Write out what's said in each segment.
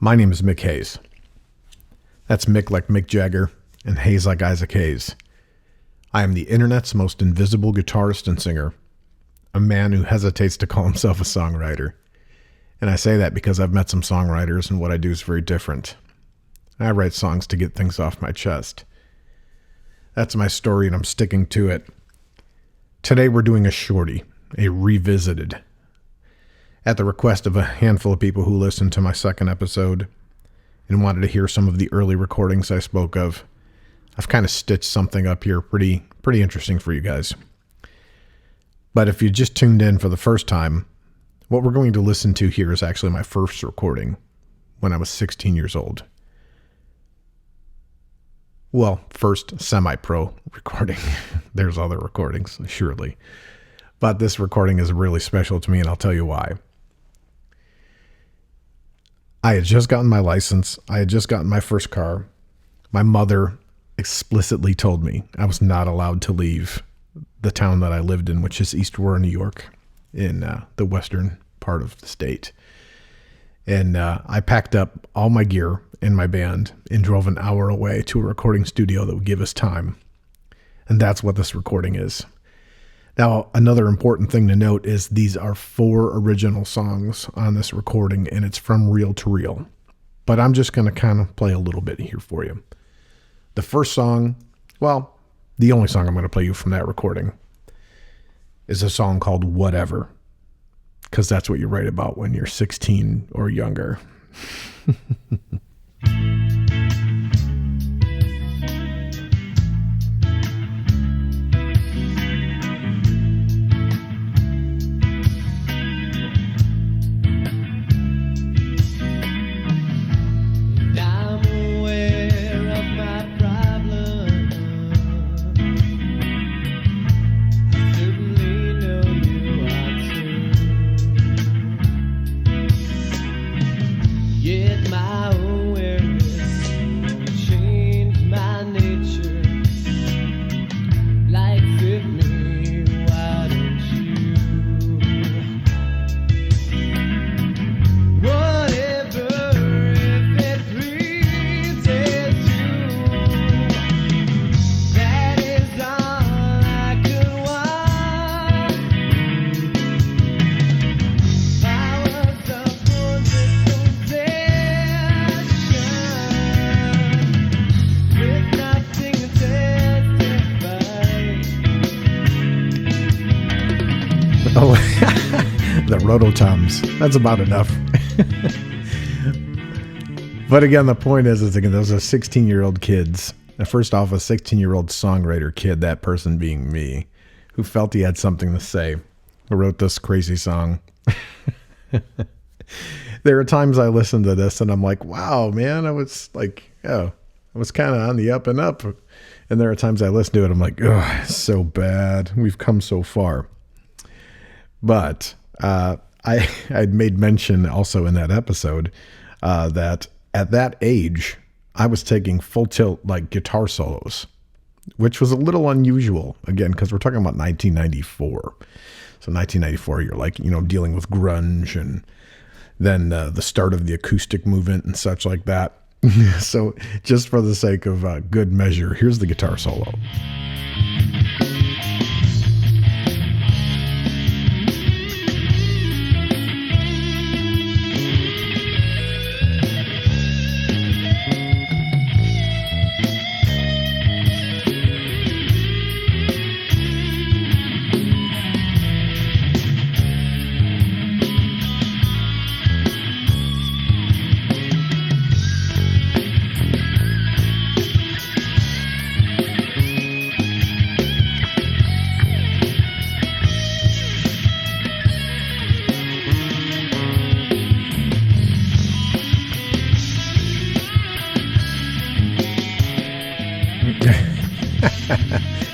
My name is Mick Hayes. That's Mick like Mick Jagger and Hayes like Isaac Hayes. I am the internet's most invisible guitarist and singer, a man who hesitates to call himself a songwriter. And I say that because I've met some songwriters and what I do is very different. I write songs to get things off my chest. That's my story and I'm sticking to it. Today we're doing a shorty, a revisited. At the request of a handful of people who listened to my second episode and wanted to hear some of the early recordings I spoke of, I've kind of stitched something up here pretty interesting for you guys. But if you just tuned in for the first time, what we're going to listen to here is actually my first recording when I was 16 years old. Well, first semi-pro recording. There's other recordings, surely. But this recording is really special to me, and I'll tell you why. I had just gotten my license. I had just gotten my first car. My mother explicitly told me I was not allowed to leave the town that I lived in, which is East Aurora, New York, in the western part of the state. And I packed up all my gear in my band and drove an hour away to a recording studio that would give us time. And that's what this recording is. Now, another important thing to note is these are 4 original songs on this recording, and it's from reel to reel. But I'm just going to kind of play a little bit here for you. The first song, well, the only song I'm going to play you from that recording is a song called Whatever, because that's what you write about when you're 16 or younger. Oh, the rototoms. That's about enough. But again, the point is again, those are 16-year-old kids. First off, a 16-year-old songwriter kid, that person being me, who felt he had something to say, who wrote this crazy song. There are times I listen to this and I'm like, wow, man, I was like, I was kind of on the up and up. And there are times I listen to it, I'm like, oh, it's so bad. We've come so far. But I'd made mention also in that episode that at that age, I was taking full tilt like guitar solos, which was a little unusual, again, because we're talking about 1994. So 1994, you're like, dealing with grunge and then the start of the acoustic movement and such like that. So just for the sake of good measure, here's the guitar solo.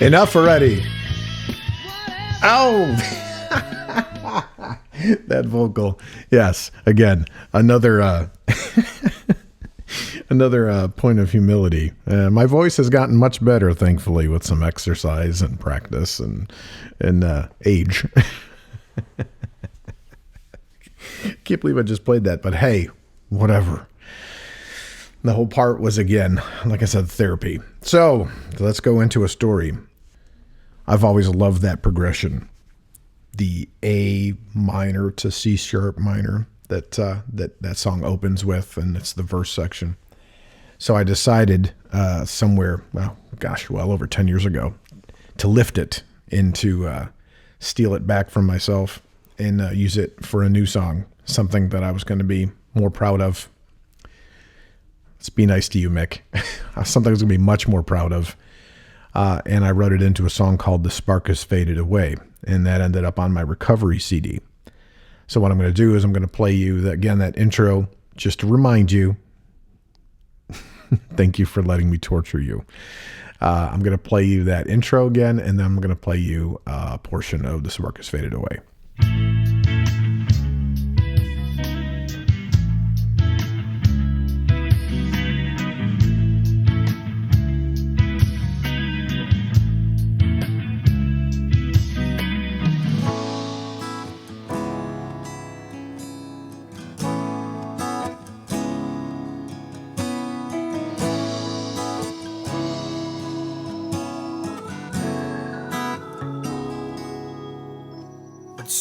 Enough already. Ow! That vocal. Yes. Again, another point of humility. My voice has gotten much better, thankfully, with some exercise and practice and age. Can't believe I just played that, but hey, whatever. The whole part was, again, like I said, therapy. So let's go into a story. I've always loved that progression, the A minor to C sharp minor that song opens with, and it's the verse section. So I decided somewhere, well over 10 years ago, to lift it into steal it back from myself and use it for a new song, something that I was going to be more proud of. Let's be nice to you, Mick. Something I was going to be much more proud of. And I wrote it into a song called The Spark Has Faded Away. And that ended up on my recovery CD. So what I'm going to do is I'm going to play you, that intro, just to remind you. Thank you for letting me torture you. I'm going to play you that intro again, and then I'm going to play you a portion of The Spark Has Faded Away.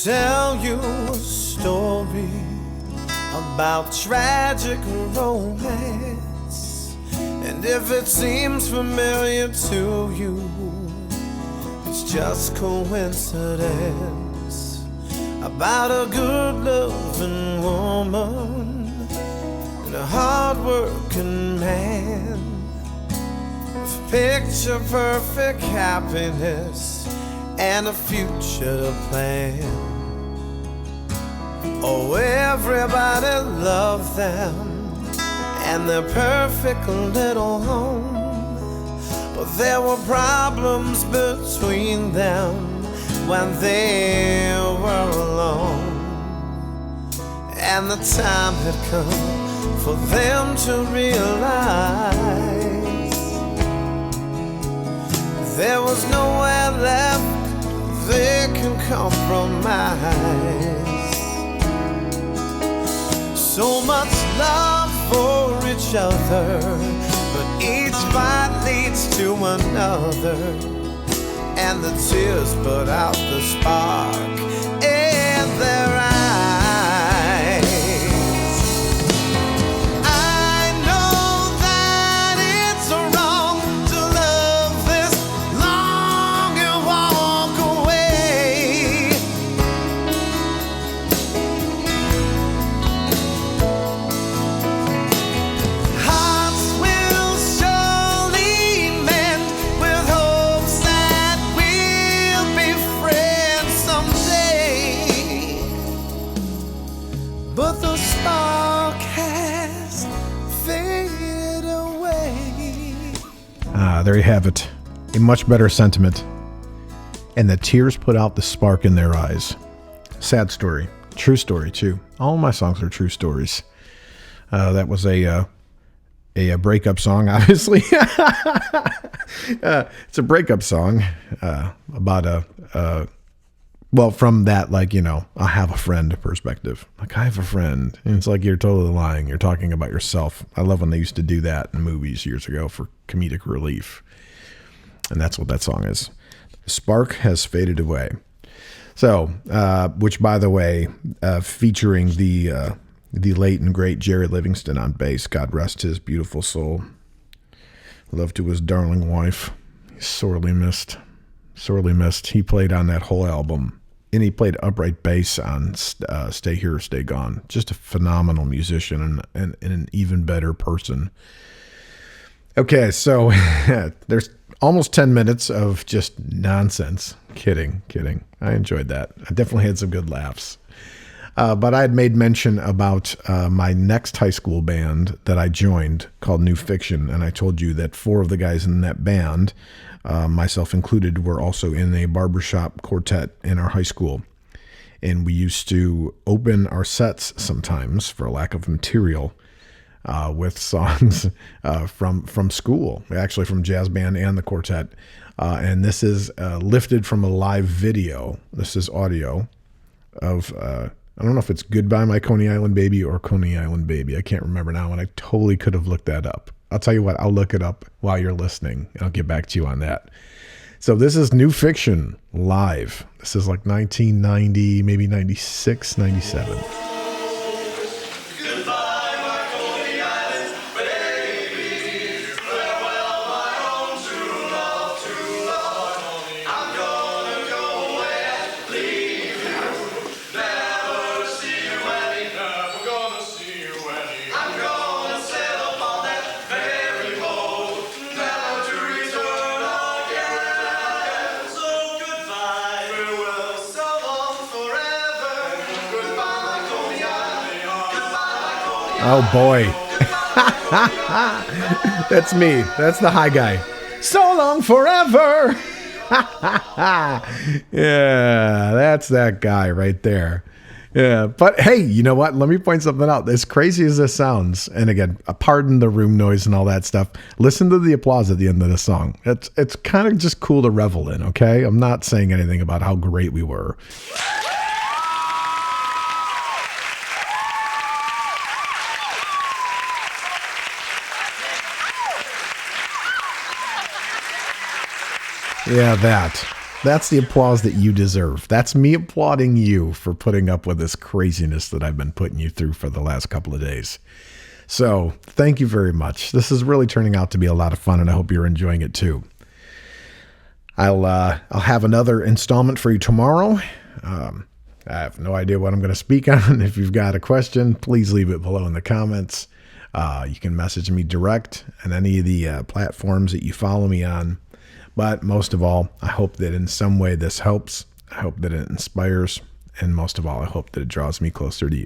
Tell you a story about tragic romance, and if it seems familiar to you, it's just coincidence. About a good loving woman and a hard-working man with picture perfect happiness and a future to plan. Oh, everybody loved them and their perfect little home, but there were problems between them when they were alone. And the time had come for them to realize there was nowhere left they can compromise. So much love for each other, but each fight leads to another, and the tears put out the spark in their eyes. I know that it's wrong to love this long and walk away. Hearts will surely mend with hopes that we'll be friends someday. But the spark has faded away. There you have it. A much better sentiment. And the tears put out the spark in their eyes. Sad story. True story, too. All my songs are true stories. That was a breakup song, obviously. It's a breakup song about from that, I have a friend perspective. Like, I have a friend. And it's like, you're totally lying. You're talking about yourself. I love when they used to do that in movies years ago for comedic relief. And that's what that song is. The spark has faded away. So, which, by the way, featuring the late and great Jerry Livingston on bass. God rest his beautiful soul. Love to his darling wife. He's sorely missed. Sorely missed. He played on that whole album. And he played upright bass on Stay Here or Stay Gone. Just a phenomenal musician and an even better person. Okay, so there's almost 10 minutes of just nonsense. Kidding. I enjoyed that. I definitely had some good laughs. But I had made mention about my next high school band that I joined called New Fiction. And I told you that 4 of the guys in that band, myself included, were also in a barbershop quartet in our high school. And we used to open our sets sometimes, for lack of material, with songs from school, actually from jazz band and the quartet. And this is lifted from a live video. This is audio of I don't know if it's Goodbye My Coney Island Baby or Coney Island Baby. I can't remember now, and I totally could have looked that up. I'll tell you what, I'll look it up while you're listening. I'll get back to you on that. So this is New Fiction live. This is like 1990, maybe 96, 97. Oh boy. That's me. That's the high guy. So long forever. Yeah, that's that guy right there. Yeah, but hey, you know what? Let me point something out. As crazy as this sounds, and again, pardon the room noise and all that stuff, listen to the applause at the end of the song. It's kind of just cool to revel in, okay? I'm not saying anything about how great we were. Yeah, that's the applause that you deserve. That's me applauding you for putting up with this craziness that I've been putting you through for the last couple of days. So thank you very much. This is really turning out to be a lot of fun, and I hope you're enjoying it too. I'll have another installment for you tomorrow. I have no idea what I'm going to speak on. If you've got a question, please leave it below in the comments. You can message me direct on any of the platforms that you follow me on. But most of all, I hope that in some way this helps. I hope that it inspires. And most of all, I hope that it draws me closer to you.